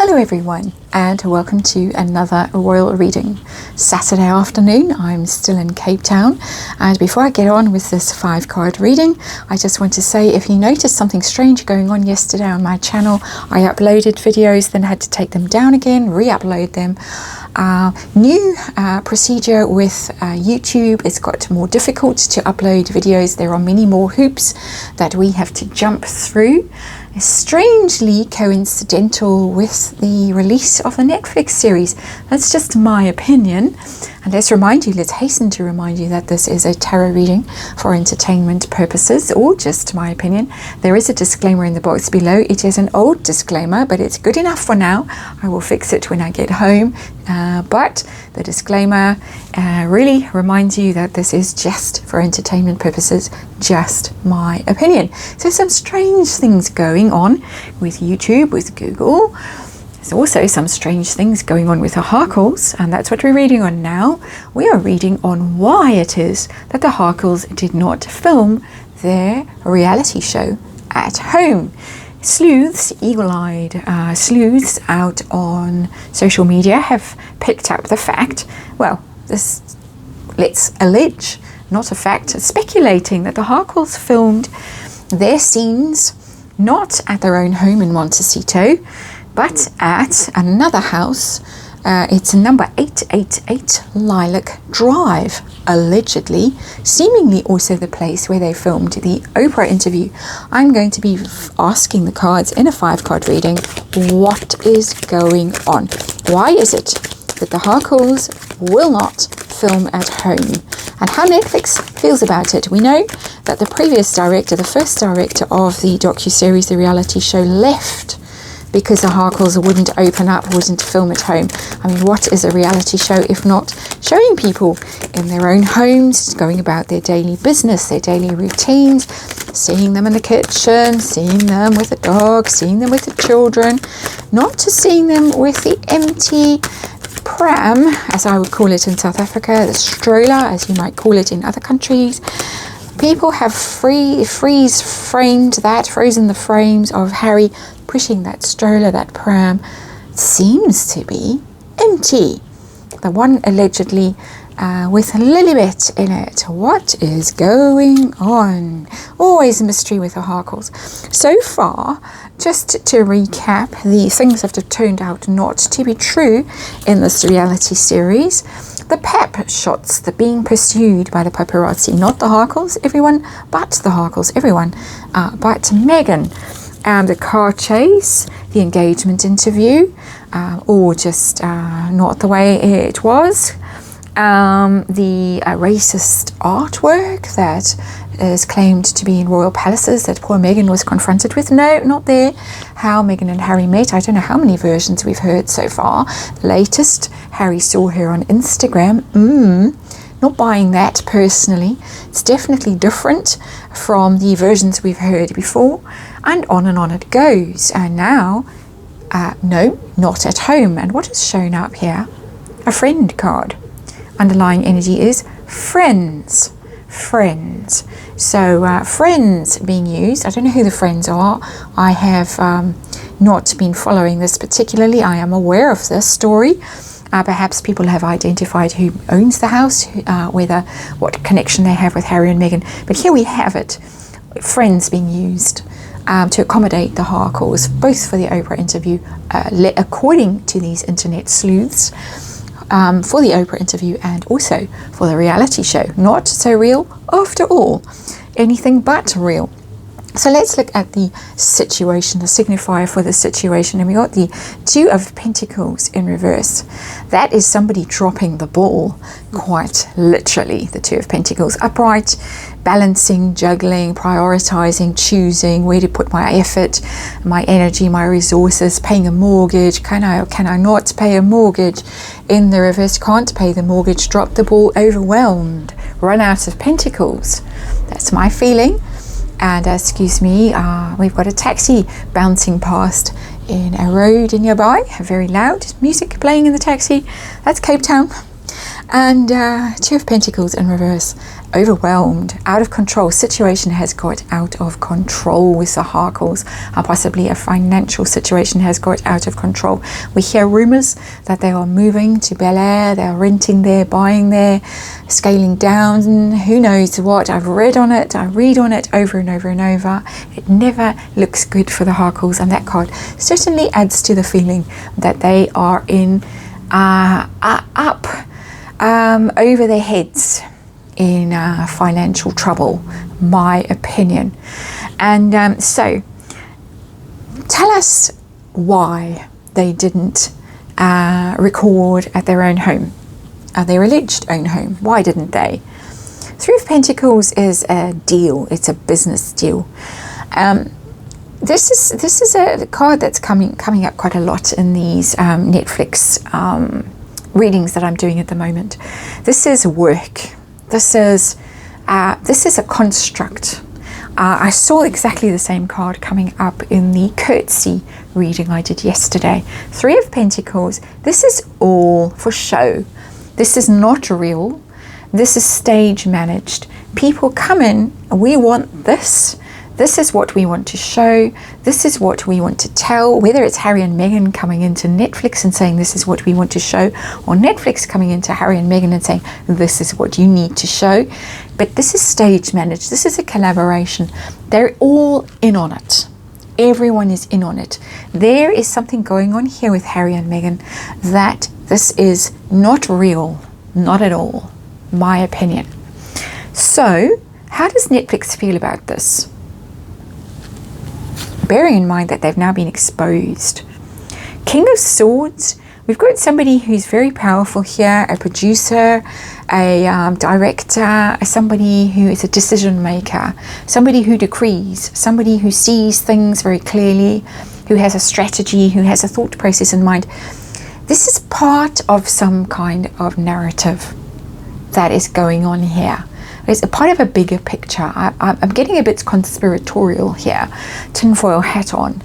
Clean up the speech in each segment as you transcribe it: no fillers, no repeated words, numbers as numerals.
Hello everyone, and welcome to another royal reading. Saturday afternoon, I'm still in Cape Town, and before I get on with this 5-card reading, I just want to say if you noticed something strange going on yesterday on my channel, I uploaded videos, then had to take them down again, re-upload them. New procedure with YouTube. It's got more difficult to upload videos. There are many more hoops that we have to jump through. Strangely coincidental with the release of the Netflix series. That's just my opinion. And let's hasten to remind you that this is a tarot reading for entertainment purposes, or just my opinion. There is a disclaimer in the box below. It is an old disclaimer, but it's good enough for now. I will fix it when I get home. But the disclaimer really reminds you that this is just for entertainment purposes, just my opinion. So some strange things going on with YouTube, with Google. There's also some strange things going on with the Harkles, and that's what we're reading on now. We are reading on why it is that the Harkles did not film their reality show at home. Sleuths, eagle-eyed sleuths out on social media have picked up the fact, this, let's allege, not a fact, speculating that the Harkles filmed their scenes not at their own home in Montecito, but at another house. It's number 888 Lilac Drive, allegedly, seemingly also the place where they filmed the Oprah interview. I'm going to be asking the cards in a 5-card reading, what is going on? Why is it that the Harkles will not film at home? And how Netflix feels about it. We know that the previous director, the first director of the docuseries, the reality show, left because the Harkles wouldn't open up, wouldn't film at home. I mean, what is a reality show if not showing people in their own homes, going about their daily business, their daily routines, seeing them in the kitchen, seeing them with the dog, seeing them with the children, not to seeing them with the empty pram, as I would call it in South Africa, the stroller, as you might call it in other countries. People have frozen the frames of Harry pushing that stroller, that pram, seems to be empty. The one allegedly with Lilibet in it. What is going on? Always a mystery with the Harkles. So far, just to recap, the things have turned out not to be true in this reality series. The pep shots, the being pursued by the paparazzi, not the Harkles, everyone, but the Harkles, everyone, but Meghan. The car chase, the engagement interview, or just not the way it was. The racist artwork that is claimed to be in royal palaces that poor Meghan was confronted with. No, not there. How Meghan and Harry met. I don't know how many versions we've heard so far. The latest, Harry saw her on Instagram. Not buying that personally. It's definitely different from the versions we've heard before, and on it goes. And now, no, not at home. And what is shown up here? A friend card. Underlying energy is friends. So friends being used. I don't know who the friends are. I have not been following this particularly. I am aware of this story. Perhaps people have identified who owns the house, what connection they have with Harry and Meghan. But here we have it. Friends being used to accommodate the Harkles, both for the Oprah interview, according to these internet sleuths, for the Oprah interview and also for the reality show. Not so real after all. Anything but real. So let's look at the situation, the signifier for the situation. And we got the 2 of Pentacles in reverse. That is somebody dropping the ball, quite literally. The 2 of Pentacles upright, balancing, juggling, prioritizing, choosing where to put my effort, my energy, my resources, paying a mortgage. Can I not pay a mortgage? In the reverse, can't pay the mortgage, drop the ball, overwhelmed, run out of Pentacles. That's my feeling. And excuse me, we've got a taxi bouncing past in a road nearby, very loud music playing in the taxi. That's Cape Town. And Two of Pentacles in reverse, overwhelmed, out of control. Situation has got out of control with the Harkles. Possibly a financial situation has got out of control. We hear rumors that they are moving to Bel Air, they're renting there, buying there, scaling down, who knows what. I read on it over and over and over. It never looks good for the Harkles, and that card certainly adds to the feeling that they are in up over their heads in financial trouble, my opinion. And so tell us why they didn't record at their own home, their alleged own home. Why didn't they? Three of Pentacles is a deal. It's a business deal. This is a card that's coming up quite a lot in these Netflix readings that I'm doing at the moment. This is work. This is a construct. I saw exactly the same card coming up in the curtsy reading I did yesterday. Three of Pentacles. This is all for show. This is not real. This is stage managed. People come in, we want this. This is what we want to show. This is what we want to tell. Whether it's Harry and Meghan coming into Netflix and saying this is what we want to show, or Netflix coming into Harry and Meghan and saying this is what you need to show. But this is stage managed. This is a collaboration. They're all in on it. Everyone is in on it. There is something going on here with Harry and Meghan that this is not real. Not at all. My opinion. So, how does Netflix feel about this? Bearing in mind that they've now been exposed. King of Swords, we've got somebody who's very powerful here, a producer, a director, somebody who is a decision maker, somebody who decrees, somebody who sees things very clearly, who has a strategy, who has a thought process in mind. This is part of some kind of narrative that is going on here. It's a part of a bigger picture. I'm getting a bit conspiratorial here, tinfoil hat on.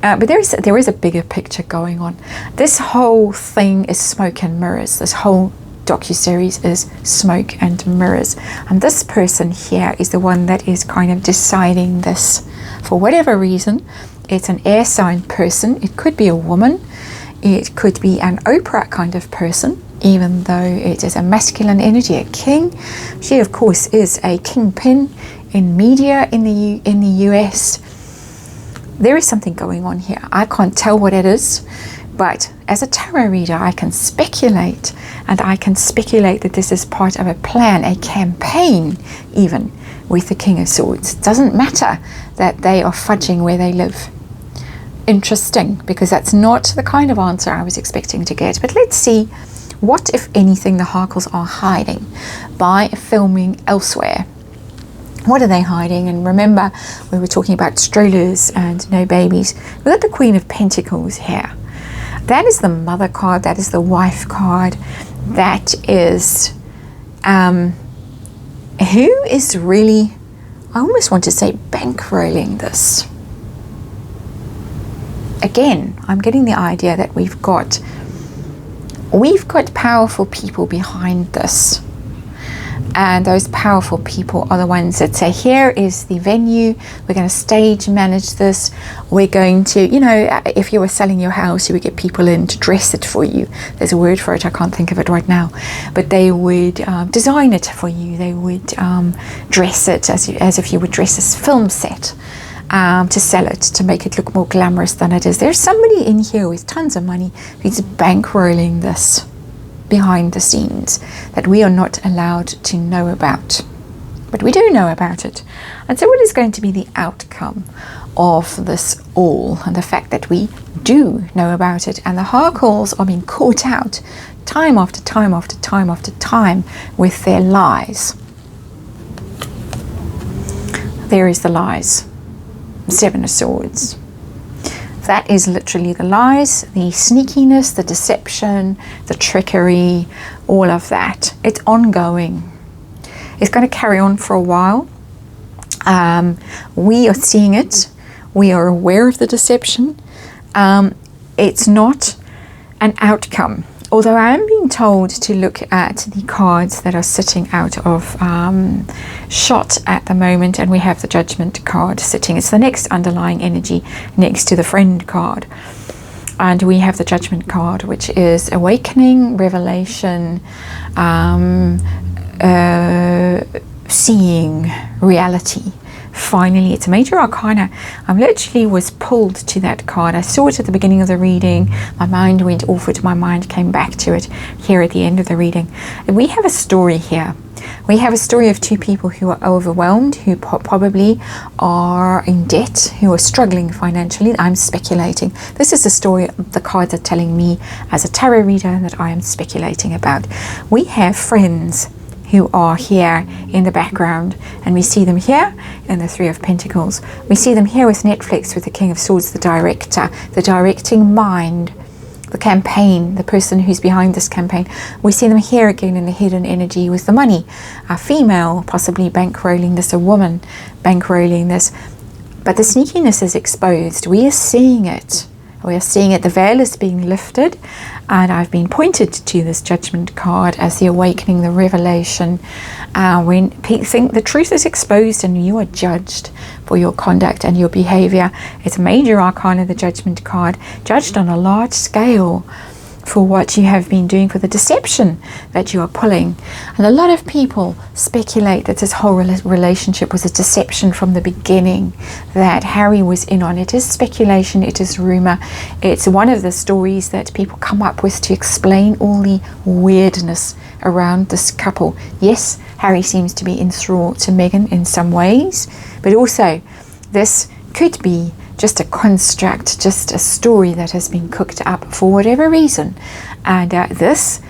But there is a bigger picture going on. This whole thing is smoke and mirrors. This whole docuseries is smoke and mirrors. And this person here is the one that is kind of deciding this. For whatever reason, it's an air sign person. It could be a woman. It could be an Oprah kind of person, even though it is a masculine energy, a king. She, of course, is a kingpin in media in the US. There is something going on here. I can't tell what it is, but as a tarot reader, I can speculate, and I can speculate that this is part of a plan, a campaign, even with the King of Swords. It doesn't matter that they are fudging where they live. Interesting, because that's not the kind of answer I was expecting to get. But let's see what, if anything, the Harkles are hiding by filming elsewhere. What are they hiding? And remember, we were talking about strollers and no babies. We've got the Queen of Pentacles here. That is the mother card. That is the wife card. That is who is really, I almost want to say, bankrolling this. Again, I'm getting the idea that we've got powerful people behind this. And those powerful people are the ones that say, here is the venue, we're going to stage manage this, we're going to, if you were selling your house, you would get people in to dress it for you. There's a word for it, I can't think of it right now. But they would design it for you. They would dress it as if you would dress a film set. To sell it, to make it look more glamorous than it is. There's somebody in here with tons of money who's bankrolling this behind the scenes that we are not allowed to know about. But we do know about it. And so what is going to be the outcome of this all, and the fact that we do know about it, and the Harkles are being caught out time after time after time after time with their lies. There is the lies. Seven of Swords. That is literally the lies, the sneakiness, the deception, the trickery, all of that. It's ongoing. It's going to carry on for a while. We are seeing it. We are aware of the deception. It's not an outcome although I am being told to look at the cards that are sitting out of shot at the moment, and we have the Judgment card sitting. It's the next underlying energy next to the Friend card. And we have the Judgment card, which is awakening, revelation, seeing reality. Finally, it's a major arcana. I literally was pulled to that card. I saw it at the beginning of the reading. My mind went off it. My mind came back to it here at the end of the reading. We have a story here. We have a story of two people who are overwhelmed, who probably are in debt, who are struggling financially. I'm speculating. This is the story the cards are telling me as a tarot reader that I am speculating about. We have friends who are here in the background, and we see them here in the Three of Pentacles. We see them here with Netflix, with the King of Swords, the director, the directing mind, the campaign, the person who's behind this campaign. We see them here again in the hidden energy with the money, a female possibly bankrolling this, a woman bankrolling this. But the sneakiness is exposed. We are seeing it. We are seeing it. The veil is being lifted, and I've been pointed to this Judgment card as the awakening, the revelation. When people think the truth is exposed and you are judged for your conduct and your behavior. It's a major arcana, the Judgment card, judged on a large scale for what you have been doing, for the deception that you are pulling. And a lot of people speculate that this whole relationship was a deception from the beginning, that Harry was in on it. It is speculation, it is rumor. It's one of the stories that people come up with to explain all the weirdness around this couple. Yes, Harry seems to be enthralled to Meghan in some ways, but also this could be just a construct, just a story that has been cooked up for whatever reason. And this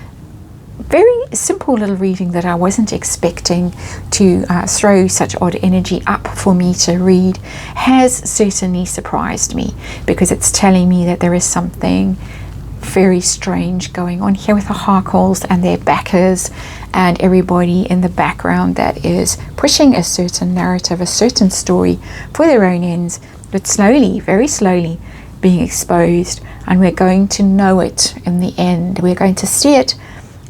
very simple little reading that I wasn't expecting to throw such odd energy up for me to read has certainly surprised me, because it's telling me that there is something very strange going on here with the Harkles and their backers and everybody in the background that is pushing a certain narrative, a certain story for their own ends, but slowly, very slowly being exposed. And we're going to know it in the end. We're going to see it,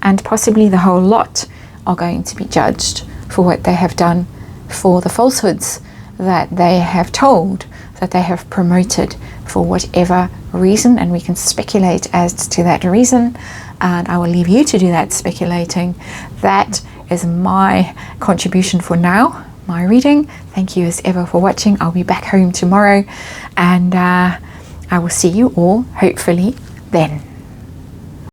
and possibly the whole lot are going to be judged for what they have done, for the falsehoods that they have told, that they have promoted for whatever reason. And we can speculate as to that reason, and I will leave you to do that speculating. That is my contribution for now, my reading. Thank you as ever for watching. I'll be back home tomorrow, and I will see you all hopefully then.